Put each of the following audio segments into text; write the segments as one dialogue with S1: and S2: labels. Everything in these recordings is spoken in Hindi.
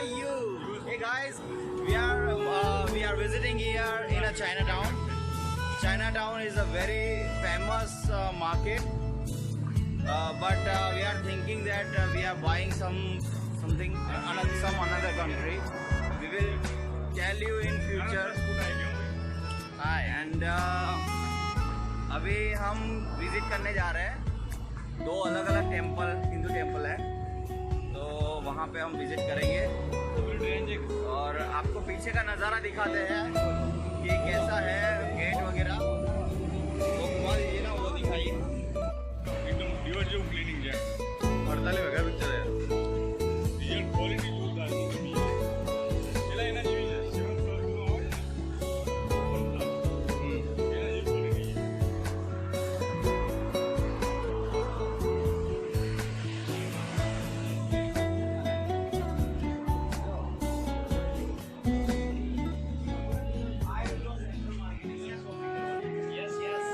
S1: are you? Hey guys, we are visiting here in a Chinatown. Chinatown is a very famous market, but we are thinking that we are buying something another country. We will tell you in future. Hi, and अभी हम विजिट करने जा रहे हैं। 2 अलग अलग टेम्पल, हिंदू टेम्पल है, तो वहाँ पे हम विजिट करेंगे और आपको पीछे का नज़ारा दिखाते हैं कि कैसा है गेट वगैरह। तो घुमा दीजिए ना, वो दिखाइए।
S2: एकदम दिवस जो क्लीनिंग है,
S1: हड़ताली वगैरह पिक्चर है।
S2: रियल क्वालिटी जो डालनी है પેલા એના જેવી છે 7 ફ્લોર નું હોય એના જેવી ક્વોલિટી છે।
S1: Yes, yes.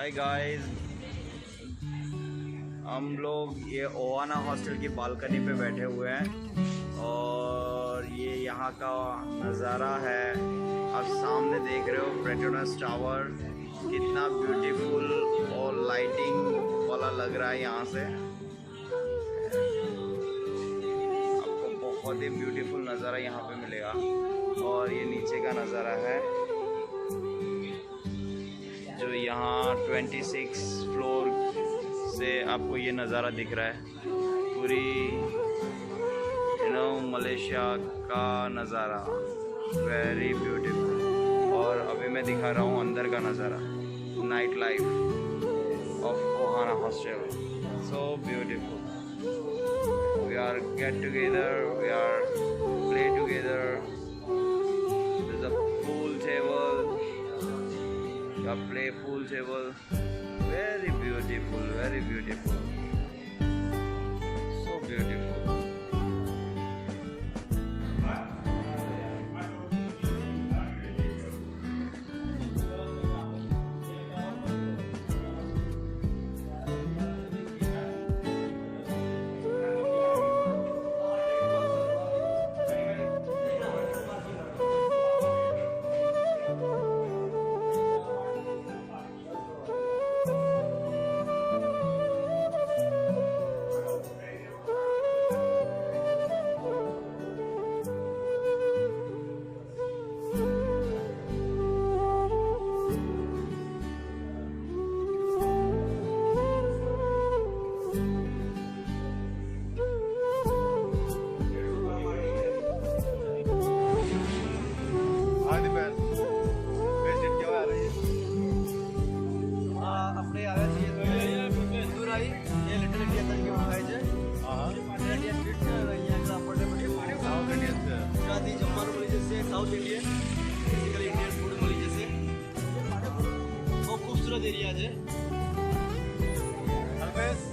S1: हाय गाइस, हम लोग ये ओहाना हॉस्टल की बालकनी पे बैठे हुए हैं और ये यहाँ का नज़ारा है। आप सामने देख रहे हो पेट्रोनस टावर, कितना ब्यूटीफुल और लाइटिंग वाला लग रहा है यहाँ से। आपको बहुत ही ब्यूटीफुल नज़ारा यहाँ पे मिलेगा। और ये नीचे का नज़ारा है जो यहाँ 26 फ्लोर से आपको ये नज़ारा दिख रहा है। पूरी मलेशिया का नज़ारा, वेरी ब्यूटीफुल। और अभी मैं दिखा रहा हूँ अंदर का नज़ारा, night life of Ohana hostel, so beautiful. We are get together, we are play together, there's a pool table, a play pool table, very beautiful, very beautiful, so beautiful.
S3: આપણે આવ્યા છીએ દૂર આવી એ લિટલ ઇન્ડિયા તરીકે ઓળખાય છે. લિટલ ઇન્ડિયા સ્ટ્રીટ છે અને અહીંયા આગળ આપણને સાઉથ ઇન્ડિયન છે, ગુજરાતી જમવાનું મળી જશે, south Indian basically Indian food મળી જશે. બહુ ખૂબસૂરત એરિયા છે. અલ્પેશ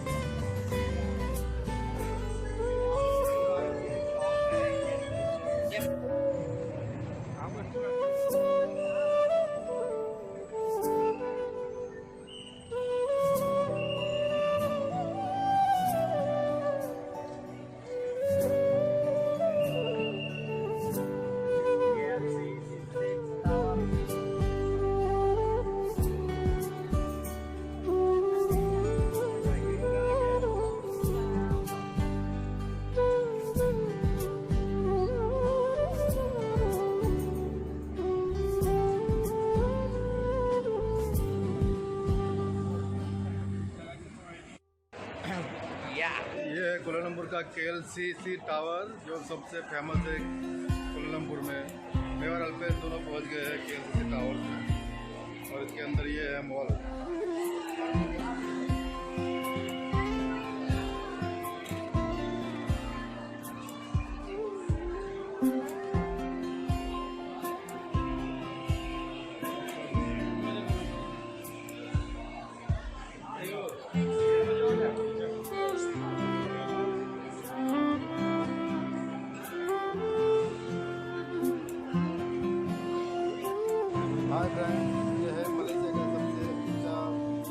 S4: ये है कोलालमपुर का KLCC टावर जो सबसे फेमस है कोलालमपुर में। मैं और अल्पेश दोनों पहुंच गए हैं KLCC टावर में और इसके अंदर ये है मॉल। हाय फ्रेंड, ये है मलेशिया का सबसे ऊंचा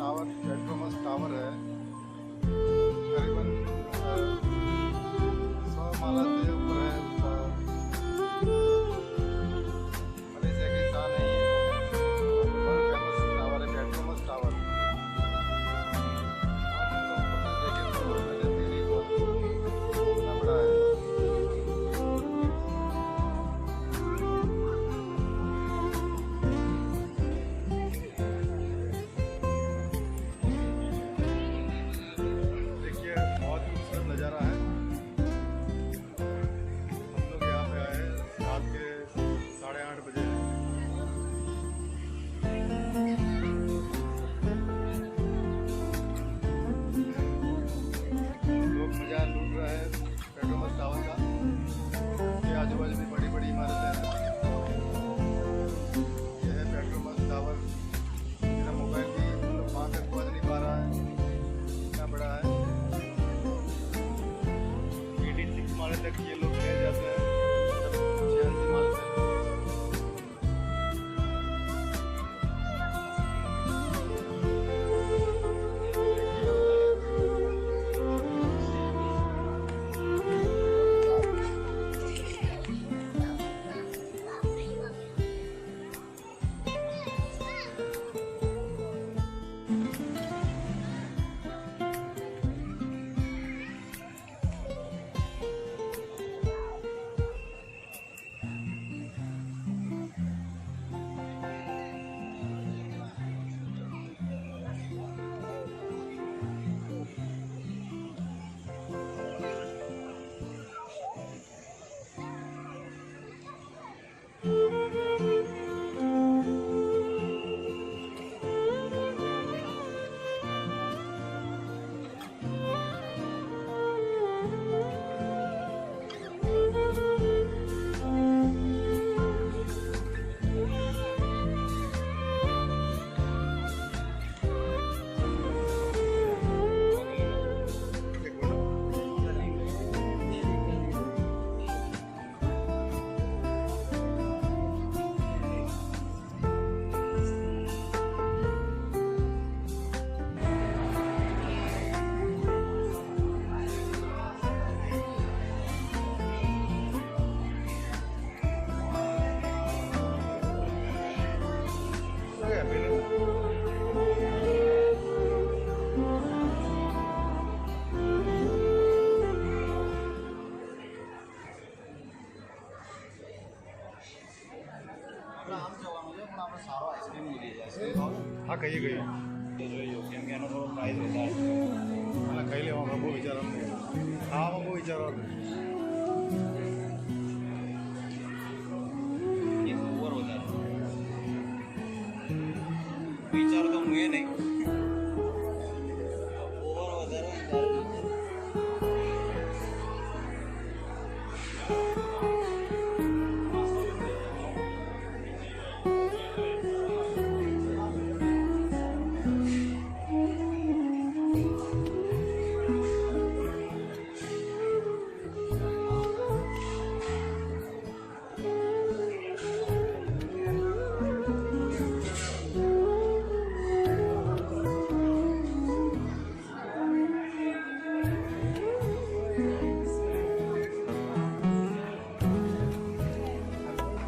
S1: સારો આઈસ્ક્રીમ મળી જાય આઈસ્ક્રીમ ખાવ
S4: હા કહીએ કહીએ
S1: તો જોઈ કેમ કે એનો થોડો પ્રાઇસ વધારે છે
S4: એટલે ખાઈ લેવામાં બહુ વિચારવાનું ખાવામાં બહુ વિચારવાનું
S1: એ ઓવર વધારે વિચાર તો હું એ નહીં ઓવર વધારે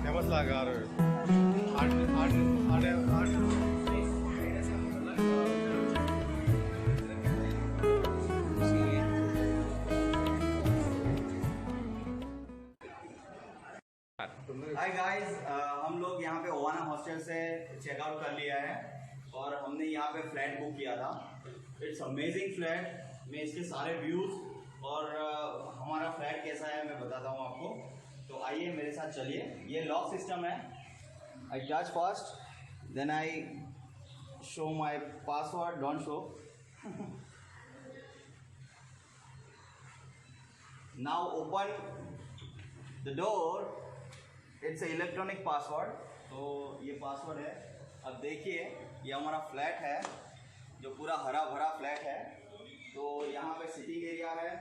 S4: फेमस लागा और आठ आठ आठ आठ
S1: हाय गाइस हम लोग यहाँ पे ओवाना हॉस्टल से चेकआउट कर लिया है और हमने यहाँ पे फ्लैट बुक किया था। It's amazing flat. मैं इसके सारे व्यूज और हमारा फ्लैट कैसा है मैं बताता हूँ आपको। तो आइए मेरे साथ चलिए। ये लॉक सिस्टम है। I touch first then I show my password, don't show. Now open the door. It's electronic password. तो ये पासवर्ड है। अब देखिए ये हमारा फ्लैट है जो पूरा हरा भरा फ्लैट है। तो यहाँ पे सिटिंग एरिया है।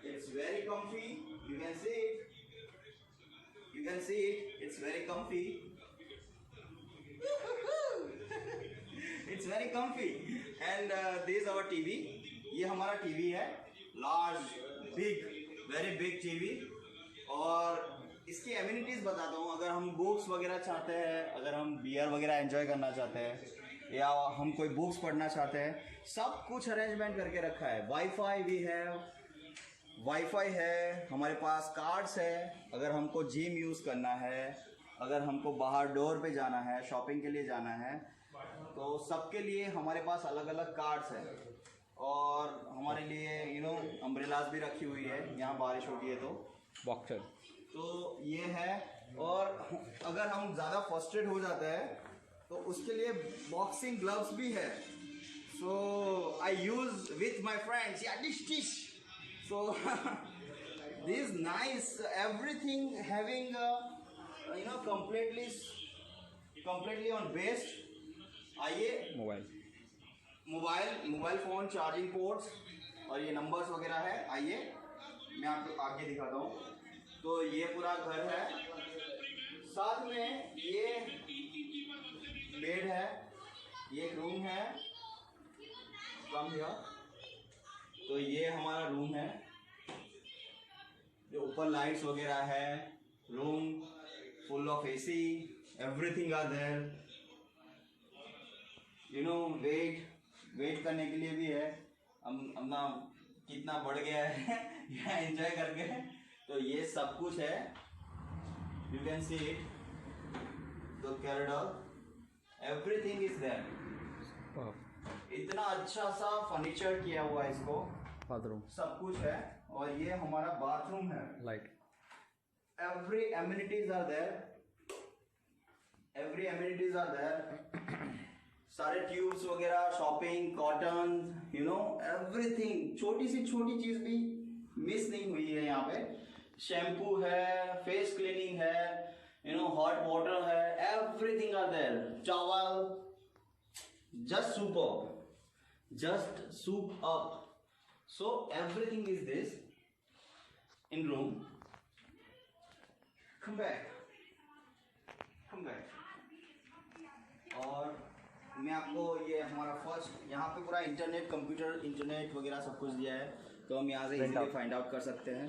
S1: It's very comfy. You can see it, you can see it, it's very comfy. It's very comfy and this our TV. ये हमारा टीवी है, large big, very big TV. और इसकी एमिनिटीज़ बताता हूँ। अगर हम बुक्स वगैरह चाहते हैं, अगर हम बियर वगैरह एंजॉय करना चाहते हैं या हम कोई बुक्स पढ़ना चाहते हैं, सब कुछ अरेंजमेंट करके रखा है। वाईफाई भी है, वाईफाई है, हमारे पास कार्ड्स है। अगर हमको जिम यूज़ करना है, अगर हमको बाहर डोर पे जाना है, शॉपिंग के लिए जाना है, तो सबके लिए हमारे पास अलग अलग कार्ड्स है। और हमारे लिए अम्ब्रेलाज भी रखी हुई है, यहाँ बारिश होती है तो
S3: बॉक्सर।
S1: तो ये है। और अगर हम ज़्यादा फ्रस्ट्रेट हो जाते हैं तो उसके लिए बॉक्सिंग ग्लव्स भी है। सो आई यूज़ विथ माई फ्रेंड्स या dish. So this nice everything having completely on best. आइए मोबाइल फ़ोन चार्जिंग पोर्ट्स और ये नंबर्स वगैरह है। आइए मैं आपको आगे दिखाता हूँ। तो ये पूरा घर है, साथ में ये बेड है, ये एक रूम है। Come here. तो ये हमारा रूम है, जो ऊपर लाइट्स वगैरह है, room full of AC, everything are there. Wait करने के लिए भी है। अपना कितना बढ़ गया है यहाँ एंजॉय करके। तो ये सब कुछ है, you can see it. The corridor, everything is there. इतना अच्छा सा फर्नीचर किया हुआ है इसको,
S3: बाथरूम
S1: सब कुछ है। और ये हमारा बाथरूम है।
S3: Light
S1: every amenities are there, every amenities are there. सारे ट्यूब्स वगैरह, शॉपिंग, कॉटन, एवरीथिंग। छोटी सी छोटी चीज भी मिस नहीं हुई है यहाँ पे। शैम्पू है, फेस क्लीनिंग है, हॉट वाटर है, everything are there. Towel, just soap up. So everything is this in room. Come back. और मैं आपको ये हमारा फर्स्ट, यहाँ पे पूरा इंटरनेट, कंप्यूटर इंटरनेट वगैरह सब कुछ दिया है। तो हम यहाँ से इजीली फाइंड आउट कर सकते हैं।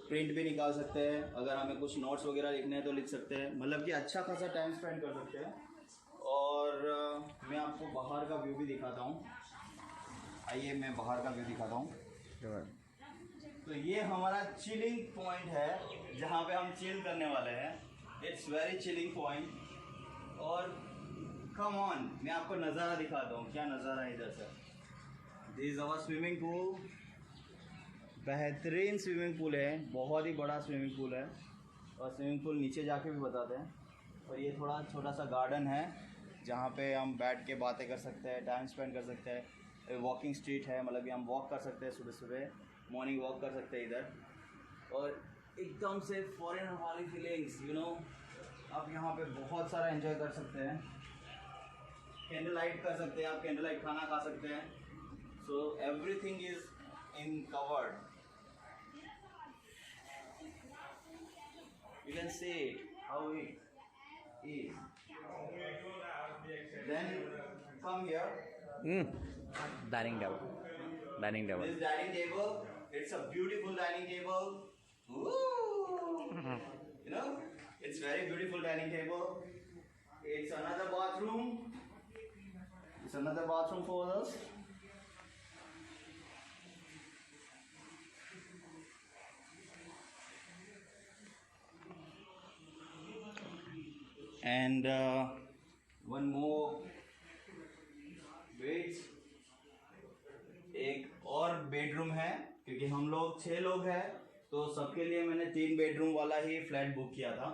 S1: प्रिंट भी निकाल सकते हैं। अगर हमें कुछ नोट्स वगैरह लिखने हैं तो लिख सकते हैं। मतलब कि अच्छा खासा टाइम स्पेंड कर सकते हैं। और मैं आपको बाहर का व्यू भी दिखाता हूँ। आइए मैं बाहर का व्यू दिखाता हूँ। तो ये हमारा चिलिंग पॉइंट है, जहाँ पे हम चिल करने वाले हैं। It's very chilling point. और कम ऑन, मैं आपको नज़ारा दिखाता हूँ क्या नज़ारा है इधर से। This is our swimming pool, बेहतरीन स्विमिंग पूल है, बहुत ही बड़ा स्विमिंग पूल है। और स्विमिंग पूल नीचे जाके भी बताते हैं। और ये थोड़ा छोटा सा गार्डन है जहाँ पे हम बैठ के बातें कर सकते हैं, टाइम स्पेंड कर सकते हैं। वॉकिंग स्ट्रीट है, मतलब कि हम वॉक कर सकते हैं, सुबह सुबह मॉर्निंग वॉक कर सकते हैं इधर। और एकदम से फॉरेन वाली फीलिंग्स, यू नो, आप यहाँ पे बहुत सारा एंजॉय कर सकते हैं। कैंडल लाइट कर सकते हैं आप, कैंडल लाइट खाना खा सकते हैं। सो everything is in covered, you can see it how it is. Then come here,
S5: Dining table.
S1: this dining table, it's a beautiful dining table. Ooh. You know, it's very beautiful dining table. It's another bathroom, it's another bathroom for us. And one more beds, एक और बेडरूम है क्योंकि हम लोग 6 लोग हैं तो सबके लिए मैंने 3 बेडरूम वाला ही फ्लैट बुक किया था।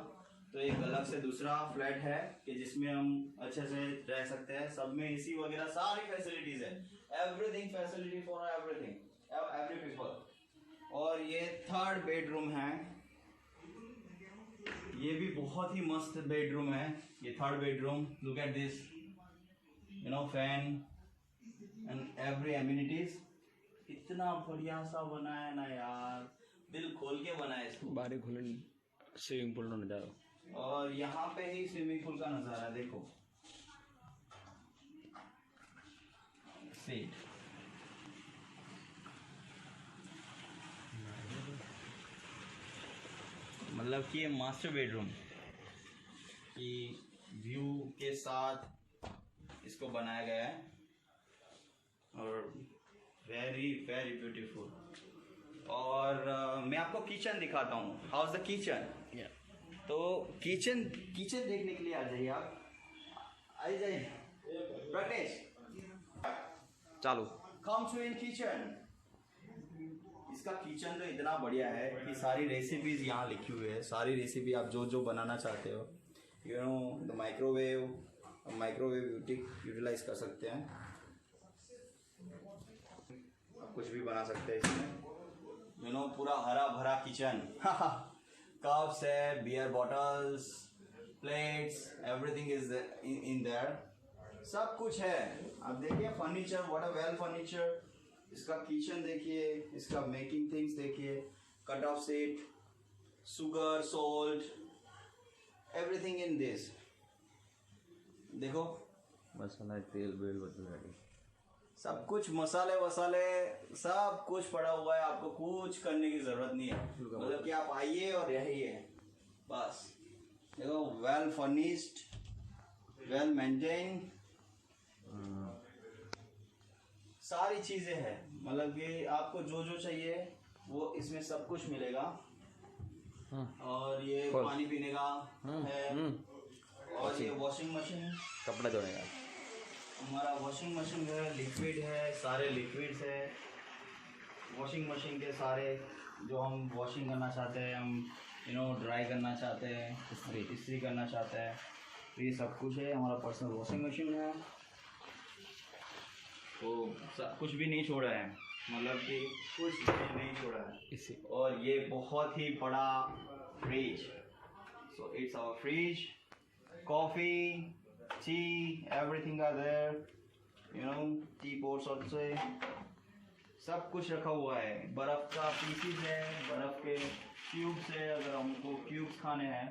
S1: तो एक अलग से दूसरा फ्लैट है कि जिसमें हम अच्छे से रह सकते हैं। सब में एसी वगैरह सारी फैसिलिटीज है, everything facility for everything, every people. और ये 3rd बेडरूम है, ये भी बहुत ही मस्त बेडरूम है। ये 3rd bedroom, look at this, you know, fan and every amenities. इतना बढ़िया सा बना है ना यार, दिल खोल के बना है इसको।
S5: बाहर खुले स्विमिंग पूल में जाओ।
S1: और यहाँ पे ही स्विमिंग पूल का नज़ारा देखो, सीट। मतलब कि ये मास्टर बेडरूम की व्यू के साथ इसको बनाया गया है और वेरी वेरी ब्यूटीफुल। और मैं आपको किचन दिखाता हूँ, हाउ इज द किचन। तो किचन देखने के लिए आ जाइए आप, आ जाइए प्रकाश,
S5: चालू।
S1: Come to in kitchen. इसका किचन तो इतना बढ़िया है कि सारी रेसिपीज यहाँ लिखी हुई है, सारी रेसिपी आप जो जो बनाना चाहते हो, you know, the microwave utilize कर सकते हैं। आप कुछ भी बना सकते हैं इसमें, यू नो, पूरा हरा भरा किचन। कप्स है, beer bottles, plates, everything is in there, सब कुछ है। आप देखिए furniture, what a well furniture. इसका किचन देखिए, इसका मेकिंग थिंग्स देखिए, cut off seat, sugar, salt, everything in this. देखो
S5: मसाला, तेल बेल बदल रेडी,
S1: सब कुछ, मसाले वसाले सब कुछ पड़ा हुआ है। आपको कुछ करने की जरूरत नहीं है, मतलब कि आप आइए और रहिए बस। देखो, वेल फर्निश्ड, वेल मेंटेन, सारी चीज़ें हैं। मतलब कि आपको जो जो चाहिए वो इसमें सब कुछ मिलेगा। और ये पानी पीने का है। और ये वॉशिंग मशीन,
S5: कपड़ा धोने का
S1: हमारा वॉशिंग मशीन है, लिक्विड है, सारे लिक्विड्स है वॉशिंग मशीन के सारे। जो हम वॉशिंग करना चाहते हैं, हम यू नो ड्राई करना चाहते हैं, इस्त्री करना चाहते हैं, तो ये सब कुछ है। हमारा पर्सनल वॉशिंग मशीन है, तो कुछ भी नहीं छोड़ा है, मतलब कि कुछ भी नहीं छोड़ा है
S5: इसी।
S1: और ये बहुत ही बड़ा fridge, so it's our fridge, coffee, tea, everything are there, you know, tea pots also, सब कुछ रखा हुआ है। बर्फ़ का पीसीज है, बर्फ़ के क्यूब्स है, अगर हमको क्यूब्स खाने हैं।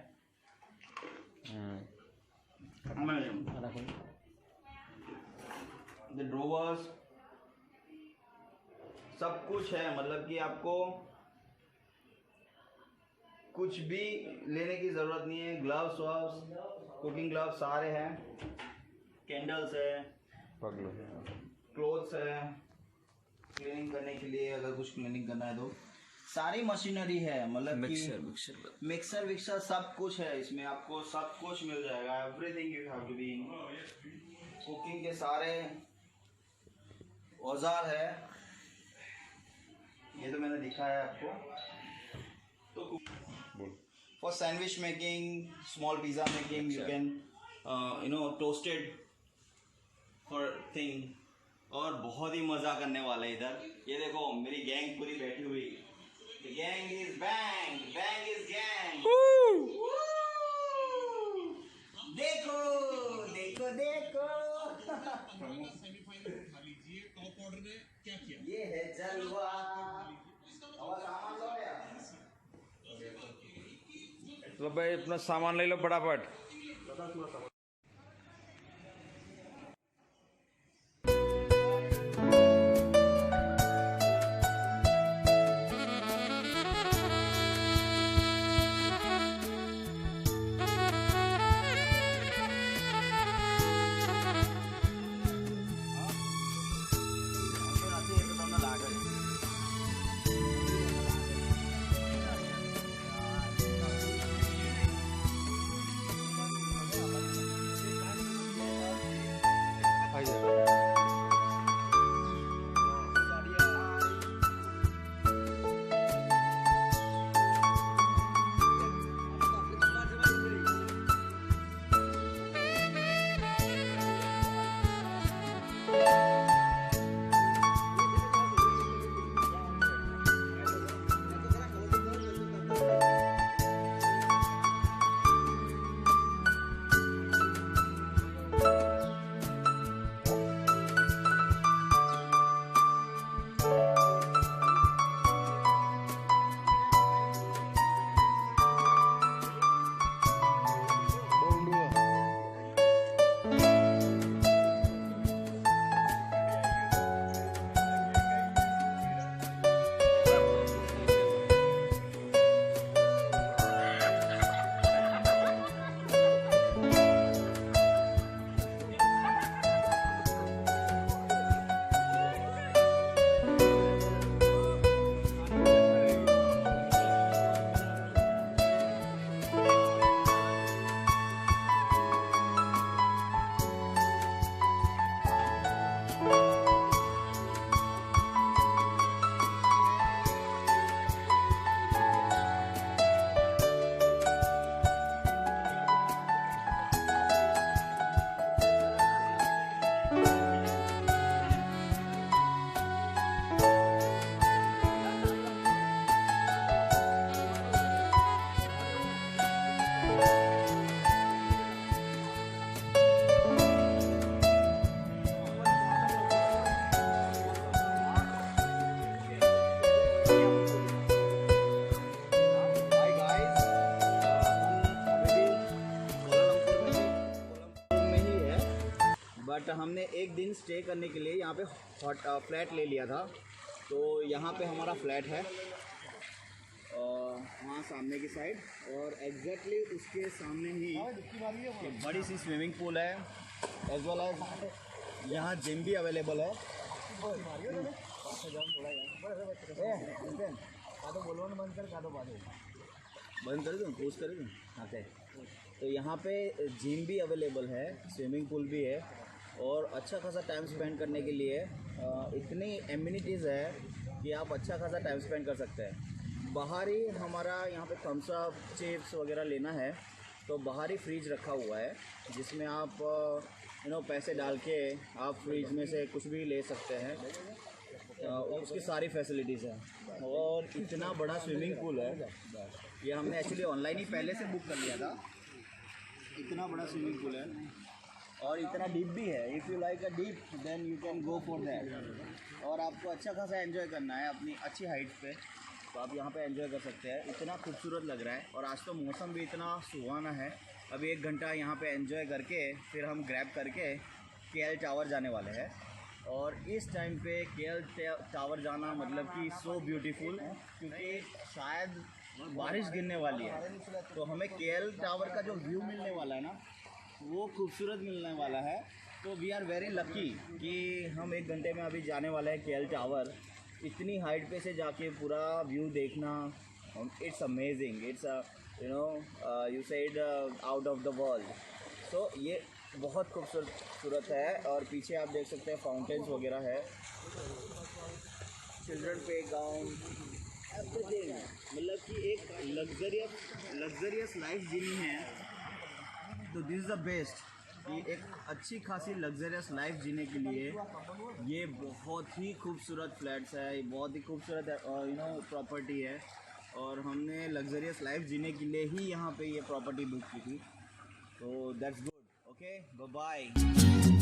S1: द ड्रोवर्स, सब कुछ है। मतलब कि आपको कुछ भी लेने की ज़रूरत नहीं है। ग्लव्स वव्स, कुकिंग ग्लव्स सारे हैं, कैंडल्स है, क्लोथ्स है, क्लीनिंग करने के लिए, अगर कुछ क्लीनिंग करना है तो सारी मशीनरी है, मतलब
S5: मिक्सर
S1: मिक्सर विक्सर सब कुछ है इसमें, आपको सब कुछ मिल जाएगा। Everything you have to be, cooking के सारे औजार है, ये तो मैंने दिखाया है आपको। तो for sandwich making, small pizza making, you can toasted for thing. और बहुत ही मज़ा करने वाला है इधर। ये देखो मेरी गैंग पूरी बैठी हुई, gang is bang, bang is gang. देखो देखो देखो ये है जलवा। और सामान लो यार।
S5: तो भाई अपना सामान ले लो फटाफट।
S1: बट हमने एक दिन स्टे करने के लिए यहाँ पे फ्लैट ले लिया था। तो यहाँ पे हमारा फ्लैट है वहाँ सामने की साइड, और एग्जैक्टली उसके सामने ही एक बड़ी सी स्विमिंग पूल है, एज वेल एज यहाँ जिम भी अवेलेबल है। बंद कर दूँ, पोस्ट कर दूँ। हाँ सर, तो यहाँ पे जिम भी अवेलेबल है, स्विमिंग पूल भी है, और अच्छा खासा टाइम स्पेंड करने के लिए इतनी एम्यूनिटीज़ है कि आप अच्छा खासा टाइम स्पेंड कर सकते हैं। बाहर ही हमारा यहाँ पे थम्स अप, चिप्स वगैरह लेना है तो बाहर ही फ्रीज रखा हुआ है, जिसमें आप पैसे डाल के आप फ्रीज में से कुछ भी ले सकते हैं। उसकी सारी फैसिलिटीज़ हैं, और इतना बड़ा स्विमिंग पूल है। ये हमने एक्चुअली ऑनलाइन ही पहले से बुक कर लिया था। इतना बड़ा स्विमिंग पूल है और इतना डीप भी है। If you like a deep then you can go for that. और आपको अच्छा खासा एंजॉय करना है अपनी अच्छी हाइट पे, तो आप यहाँ पे एंजॉय कर सकते हैं। इतना खूबसूरत लग रहा है, और आज तो मौसम भी इतना सुहाना है। अभी 1 घंटा यहाँ पे एंजॉय करके फिर हम ग्रैब करके KL टावर जाने वाले हैं। और इस टाइम पे KL टावर जाना मतलब कि सो ब्यूटीफुल, क्योंकि शायद बारिश गिरने वाली है, तो हमें KL टावर का जो व्यू मिलने वाला है ना, वो खूबसूरत मिलने वाला है। तो वी आर वेरी लकी कि हम 1 घंटे में अभी जाने वाले हैं KL टावर। इतनी हाइट पे से जाके पूरा व्यू देखना, it's amazing, it's you know you said out of the world. तो ये बहुत खूबसूरत है। और पीछे आप देख सकते हैं फाउंटेन्स वगैरह है, चिल्ड्रन प्ले ग्राउंड, एवरीथिंग। मतलब कि एक लग्जरियस लाइफ जीनी है तो दिस इज़ द बेस्ट। कि एक अच्छी खासी लग्जरियस लाइफ जीने के लिए ये बहुत ही खूबसूरत फ्लैट्स है, ये बहुत ही खूबसूरत यू नो प्रॉपर्टी है। और हमने लग्जरियस लाइफ जीने के लिए ही यहाँ पे ये प्रॉपर्टी बुक की थी। तो that's good. Okay, bye bye.